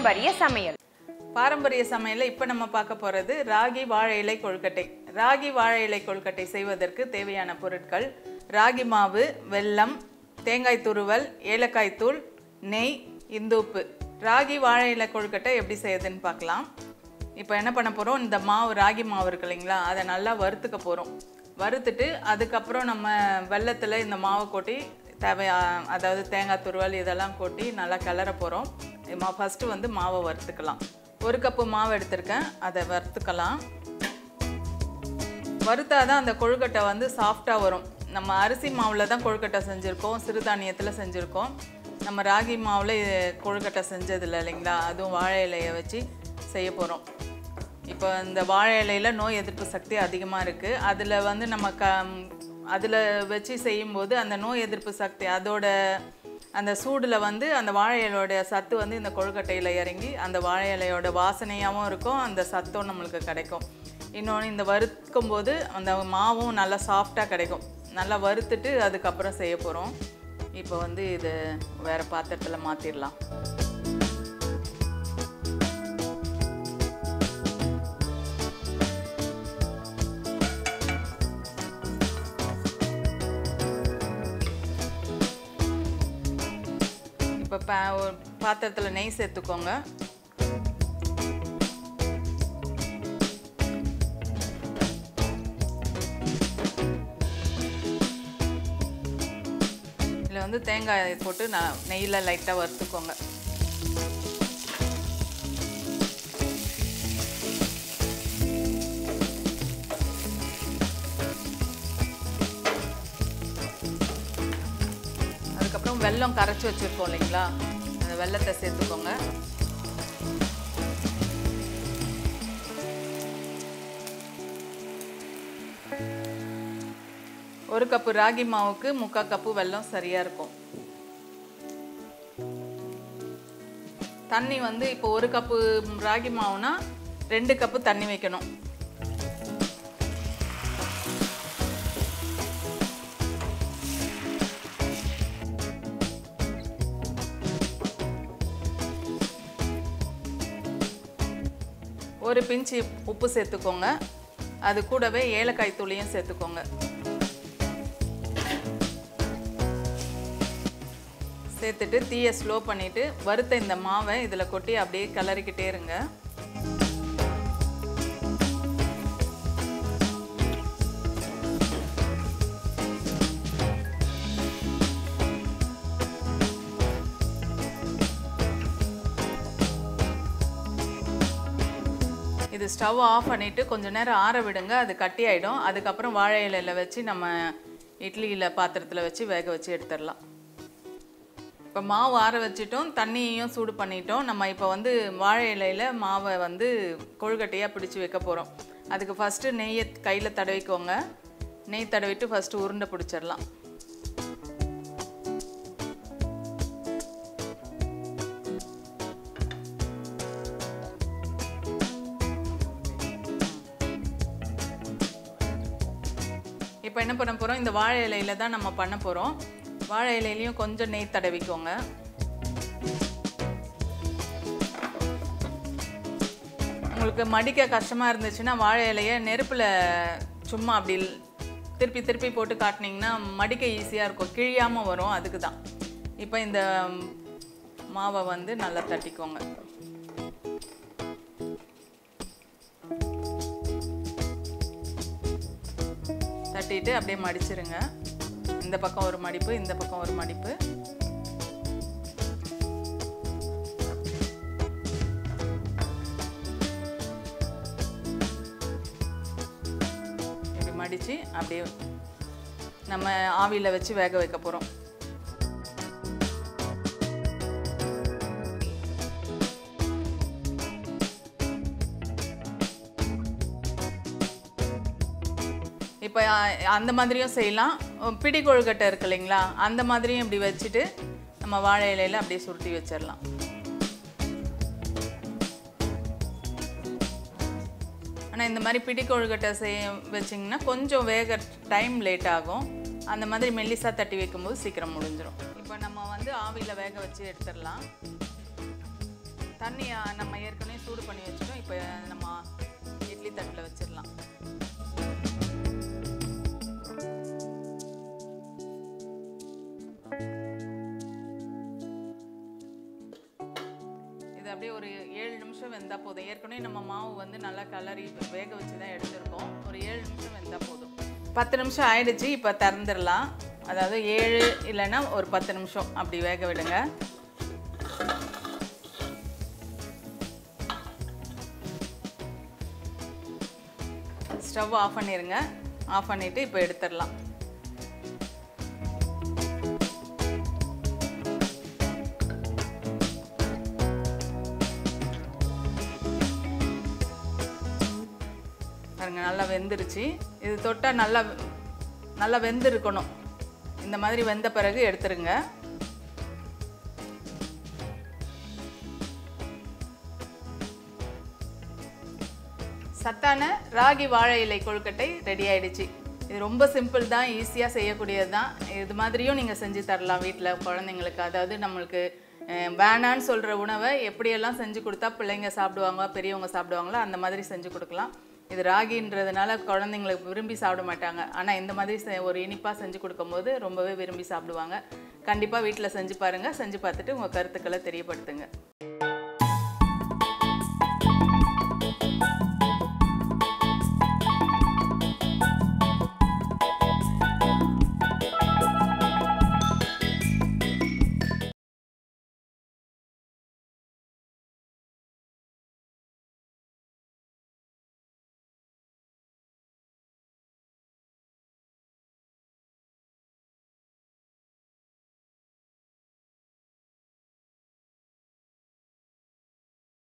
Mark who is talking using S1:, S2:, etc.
S1: பாரம்பரிய சமையல்.
S2: பாரம்பரிய சமையல்ல இப்போ நம்ம பார்க்க போகிறது ராகி வாழை இலை கொழுக்கட்டை. ராகி வாழை இலை கொழுக்கட்டை செய்வதற்கு தேவையான பொருட்கள்: ராகி மாவு, வெல்லம், தேங்காய் துருவல், ஏலக்காய் தூள், நெய், இந்துப்பு. ராகி வாழை இலை கொழுக்கட்டை எப்படி செய்யுதுன்னு பார்க்கலாம். இப்போ என்ன பண்ண போகிறோம், இந்த மாவு ராகி மாவு இருக்கு இல்லைங்களா, அதை நல்லா வறுத்துக்க போகிறோம். வறுத்துட்டு அதுக்கப்புறம் நம்ம வெல்லத்தில் இந்த மாவை கொட்டி அதாவது தேங்காய் துருவல் இதெல்லாம் கொட்டி நல்லா கிளற போகிறோம். ஃபஸ்ட்டு வந்து மாவை வறுத்துக்கலாம். 1 கப்பு மாவு எடுத்திருக்கேன், அதை வறுத்துக்கலாம். வறுத்தாதான் அந்த கொழுக்கட்டை வந்து சாஃப்டாக வரும். நம்ம அரிசி மாவில் தான் கொழுக்கட்டை செஞ்சுருக்கோம், சிறுதானியத்தில் செஞ்சுருக்கோம். நம்ம ராகி மாவில் கொழுக்கட்டை செஞ்சதில்லை இல்லைங்களா, அதுவும் வாழை இலையை வச்சு செய்ய போகிறோம். இப்போ இந்த வாழை இலையில் நோய் எதிர்ப்பு சக்தி அதிகமாக இருக்குது. அதில் வந்து நம்ம அதில் வச்சு செய்யும்போது அந்த நோய் எதிர்ப்பு சக்தி அதோட அந்த சூடில் வந்து அந்த வாழை இலையோட சத்து வந்து இந்த கொழுக்கட்டையில் இறங்கி அந்த வாழை இலையோட வாசனையாகவும் இருக்கும், அந்த சத்தும் நம்மளுக்கு கிடைக்கும். இன்னொன்று, இந்த வறுக்கும் போது அந்த மாவும் நல்லா சாஃப்டாக கிடைக்கும். நல்லா வறுத்துட்டு அதுக்கப்புறம் செய்ய போகிறோம். இப்போ வந்து இது வேறு பாத்திரத்தில் மாற்றிடலாம். இப்போ ஒரு பாத்திரத்தில் நெய் சேர்த்துக்கோங்க. இதில் வந்து தேங்காய் போட்டு நெய்யில் லைட்டாக வறுத்துக்கோங்க. அதுக்கப்புறம் வெல்லம் கரைச்சி வச்சுருக்கோம் இல்லைங்களா, அந்த வெல்லத்தை சேர்த்துக்கோங்க. ஒரு கப்பு ராகி மாவுக்கு 3/4 கப்பு வெல்லம் சரியாக இருக்கும். தண்ணி வந்து இப்போ 1 கப்பு ராகி மாவுனா 2 கப்பு தண்ணி வைக்கணும். ஒரு பிஞ்சு உப்பு சேர்த்துக்கோங்க. அது கூடவே ஏலக்காய் தூளையும் சேர்த்துக்கோங்க. சேர்த்துட்டு தீயை ஸ்லோ பண்ணிவிட்டு வறுத்த இந்த மாவை இதில் கொட்டி அப்படியே கிளறிக்கிட்டே இருங்க. இது ஸ்டவ் ஆஃப் பண்ணிவிட்டு கொஞ்சம் நேரம் ஆற விடுங்க, அது கட்டி ஆகிடும். அதுக்கப்புறம் வாழை இலையில் வச்சு நம்ம இட்லியில் பாத்திரத்தில் வச்சு வேக வச்சு எடுத்துடலாம். இப்போ மாவு ஆற வச்சிட்டோம், தண்ணியையும் சூடு பண்ணிட்டோம். நம்ம இப்போ வந்து வாழை இலையில் மாவை வந்து கொழுக்கட்டையாக பிடிச்சி வைக்க போகிறோம். அதுக்கு ஃபஸ்ட்டு நெய்யை கையில் தடவிக்கோங்க. நெய் தடவிட்டு ஃபஸ்ட்டு உருண்டை பிடிச்சிடலாம். இப்போ என்ன பண்ண போகிறோம், இந்த வாழை இலையில் தான் நம்ம பண்ண போகிறோம். வாழை இலையிலையும் கொஞ்சம் நெய் தடவிக்கோங்க. உங்களுக்கு மடிக்க கஷ்டமாக இருந்துச்சுன்னா வாழை இலையை நெருப்பில் சும்மா அப்படி திருப்பி திருப்பி போட்டு காட்டினீங்கன்னா மடிக்க ஈஸியாக இருக்கும், கிழியாமல் வரும். அதுக்கு தான். இப்போ இந்த மாவை வந்து நல்லா தட்டிக்கோங்க. தட்டிட்டு அப்படியே மடிச்சிருங்க. இந்த பக்கம் ஒரு மடிப்பு, இந்த பக்கம் ஒரு மடிப்பு. இப்படி மடித்து அப்படியே நம்ம ஆவியில் வச்சு வேக வைக்க போகிறோம். இப்போ அந்த மாதிரியும் செய்யலாம். பிடி கொழுக்கட்டை இருக்கு இல்லைங்களா, அந்த மாதிரியும் இப்படி வச்சுட்டு நம்ம வாழை இலையில் அப்படியே சுருட்டி வச்சிடலாம். ஆனால் இந்த மாதிரி பிடி கொழுக்கட்டை வச்சிங்கன்னா கொஞ்சம் வேக டைம் லேட் ஆகும். அந்த மாதிரி மெல்லிசா தட்டி வைக்கும்போது சீக்கிரம் முடிஞ்சிடும். இப்போ நம்ம வந்து ஆவியில் வேக வச்சு எடுத்துடலாம். தண்ணி நம்ம ஏற்கனவே சூடு பண்ணி வச்சிட்டோம். இப்போ நம்ம இட்லி தட்டில் வச்சிடலாம். இது அப்படியே ஒரு 7 நிமிஷம் வெந்தால் போதும். ஏற்கனவே நம்ம மாவு வந்து நல்லா கலரி வேக வச்சு தான் எடுத்துருக்கோம். ஒரு 7 நிமிஷம் வெந்தால் போதும். 10 நிமிஷம் ஆயிடுச்சு. இப்போ திறந்துடலாம். அதாவது 7 இல்லைன்னா ஒரு 10 நிமிஷம் அப்படி வேக விடுங்க. ஸ்டவ் ஆஃப் பண்ணிடுங்க. ஆஃப் பண்ணிவிட்டு இப்போ எடுத்துடலாம். பாருங்க நல்லா வெந்துருச்சு. இது தொட்டால் நல்லா வெந்திருக்கணும். இந்த மாதிரி வெந்த பிறகு எடுத்துருங்க. சத்தான ராகி வாழை இலை கொழுக்கட்டை ரெடி ஆயிடுச்சு. இது ரொம்ப சிம்பிள் தான், ஈஸியாக செய்யக்கூடியது தான். இது மாதிரியும் நீங்கள் செஞ்சு தரலாம் வீட்டில் குழந்தைங்களுக்கு. அதாவது நம்மளுக்கு வேணான்னு சொல்கிற உணவை எப்படியெல்லாம் செஞ்சு கொடுத்தா பிள்ளைங்க சாப்பிடுவாங்க, பெரியவங்க சாப்பிடுவாங்களோ அந்த மாதிரி செஞ்சு கொடுக்கலாம். இது ராகின்றதுனால குழந்தைங்களுக்கு விரும்பி சாப்பிட மாட்டாங்க. ஆனால் இந்த மாதிரி ஒரு இனிப்பாக செஞ்சு கொடுக்கும்போது ரொம்பவே விரும்பி சாப்பிடுவாங்க. கண்டிப்பாக வீட்டில் செஞ்சு பாருங்கள். செஞ்சு பார்த்துட்டு உங்கள் கருத்துக்களை தெரியப்படுத்துங்க.